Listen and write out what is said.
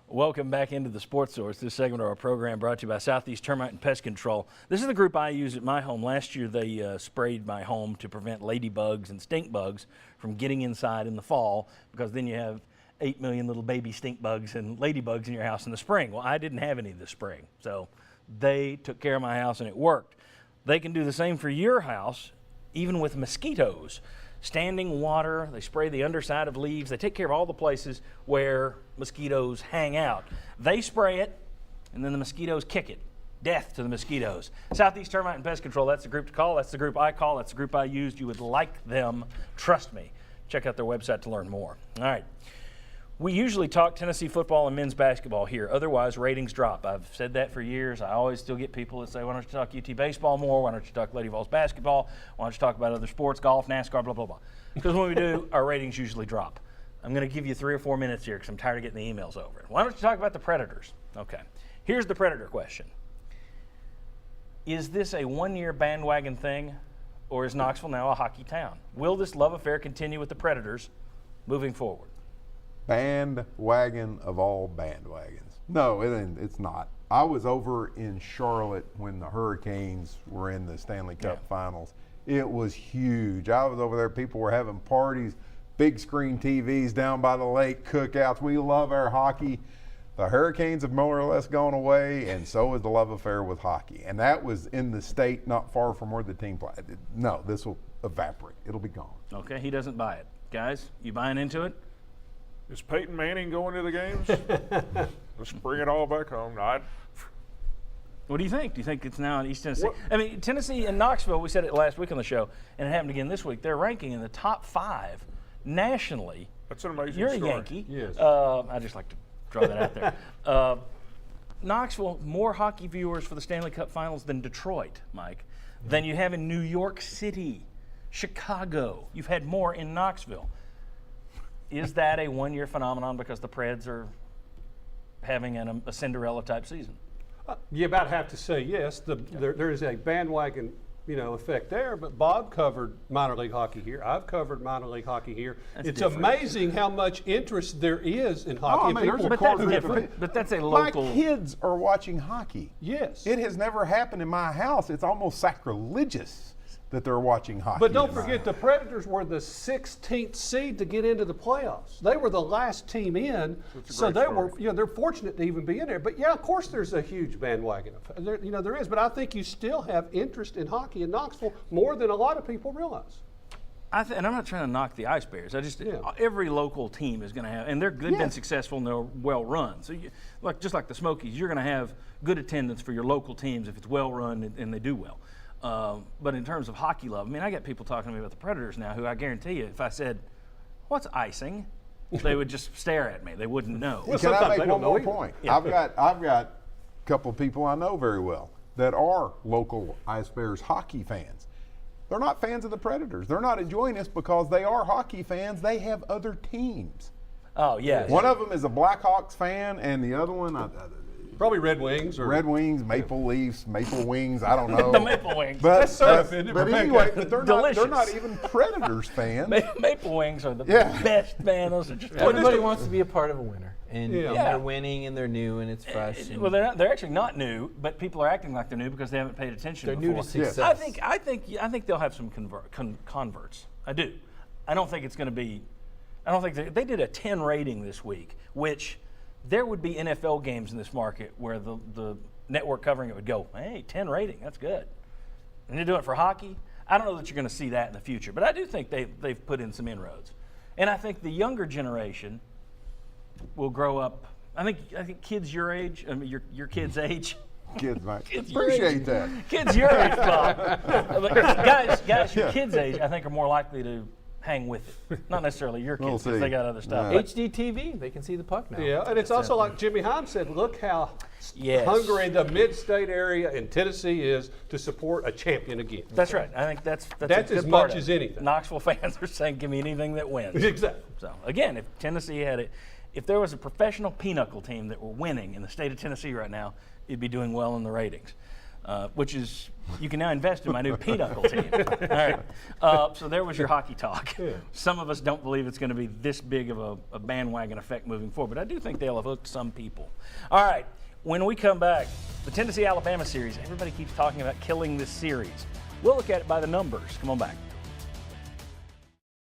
Welcome back into the Sports Source. This segment of our program brought to you by Southeast Termite and Pest Control. This is the group I use at my home. Last year they sprayed my home to prevent ladybugs and stink bugs from getting inside in the fall, because then you have 8 million little baby stink bugs and ladybugs in your house in the spring. Well, I didn't have any this spring, so they took care of my house and it worked. They can do the same for your house, even with mosquitoes. Standing water, they spray the underside of leaves. They take care of all the places where mosquitoes hang out. They spray it, and then the mosquitoes kick it. Death to the mosquitoes. Southeast Termite and Pest Control, that's the group to call. That's the group I call. That's the group I used. You would like them. Trust me. Check out their website to learn more. All right. We usually talk Tennessee football and men's basketball here. Otherwise, ratings drop. I've said that for years. I always still get people that say, why don't you talk UT baseball more? Why don't you talk Lady Vols basketball? Why don't you talk about other sports, golf, NASCAR, blah, blah, blah. Because when we do, our ratings usually drop. I'm going to give you 3 or 4 minutes here because I'm tired of getting the emails over it. Why don't you talk about the Predators? Okay. Here's the Predator question. Is this a one-year bandwagon thing, or is Knoxville now a hockey town? Will this love affair continue with the Predators moving forward? Bandwagon of all bandwagons. No, it's not. I was over in Charlotte when the Hurricanes were in the Stanley Cup Finals. It was huge. I was over there. People were having parties, big screen TVs down by the lake, cookouts. We love our hockey. The Hurricanes have more or less gone away, and so is the love affair with hockey. And that was in the state not far from where the team played. No, this will evaporate. It'll be gone. Okay, he doesn't buy it. Guys, you buying into it? Is Peyton Manning going to the games? Let's bring it all back home. What do you think? Do you think it's now in East Tennessee? I mean, Tennessee and Knoxville, we said it last week on the show, and it happened again this week. They're ranking in the top 5 nationally. That's an amazing You're story. a Yankee. Yes. I just like to draw that out there. Knoxville, more hockey viewers for the Stanley Cup Finals than Detroit, Mike, than you have in New York City, Chicago. You've had more in Knoxville. Is that a one-year phenomenon because the Preds are having a Cinderella-type season? You about have to say yes. There is a bandwagon, effect there. But Bob covered minor league hockey here. I've covered minor league hockey here. It's different. amazing how much interest there is in hockey. But that's a local. My kids are watching hockey. Yes. It has never happened in my house. It's almost sacrilegious that they're watching hockey. But don't forget, the Predators were the 16th seed to get into the playoffs. They were the last team in, so they were, they're fortunate to even be in there. But yeah, of course, there's a huge bandwagon. There is. But I think you still have interest in hockey in Knoxville more than a lot of people realize. And I'm not trying to knock the Ice Bears. Every local team is going to have, and they've been successful and they're well run. So, just like the Smokies, you're going to have good attendance for your local teams if it's well run and they do well. But in terms of hockey love, I mean, I get people talking to me about the Predators now who I guarantee you, if I said, what's icing? They would just stare at me. They wouldn't know. Well, can I make one more point? Yeah. I've got a couple of people I know very well that are local Ice Bears hockey fans. They're not fans of the Predators. They're not enjoying this because they are hockey fans. They have other teams. Oh, yeah. One of them is a Blackhawks fan, and the other one, Probably Red Wings. Red Wings, Maple Leafs, Maple Wings, I don't know. The Maple Wings. But Anyway, they're not even Predators fans. Maple Wings are the best, man. Those are just everybody wants to be a part of a winner. And they're winning and they're new and it's fresh. Well, they're actually not new, but people are acting like they're new because they haven't paid attention before. They're new to success. I think they'll have some converts. I do. I don't think it's going to be – I don't think they did a 10 rating this week, which – there would be NFL games in this market where the network covering it would go, hey, 10 rating, that's good. And they're doing it for hockey. I don't know that you're going to see that in the future, but I do think they've put in some inroads. And I think the younger generation will grow up. I think kids your age, I mean your kids' age. Kids, Mike. Appreciate that. Kids your age, Bob. guys, your kids' age, I think, are more likely to hang with it. Not necessarily your kids, because they got other stuff. HD TV, they can see the puck now. Yeah, and it's also like Jimmy Heim said, look how hungry the mid-state area in Tennessee is to support a champion again. That's right. I think that's as much as anything. Knoxville fans are saying, give me anything that wins. Exactly. So, again, if Tennessee had it, if there was a professional pinochle team that were winning in the state of Tennessee right now, it'd be doing well in the ratings. which is, you can now invest in my new Pinochle team. All right. So there was your hockey talk. Yeah. Some of us don't believe it's going to be this big of a bandwagon effect moving forward, but I do think they'll have hooked some people. All right. When we come back, the Tennessee-Alabama series, everybody keeps talking about killing this series. We'll look at it by the numbers. Come on back.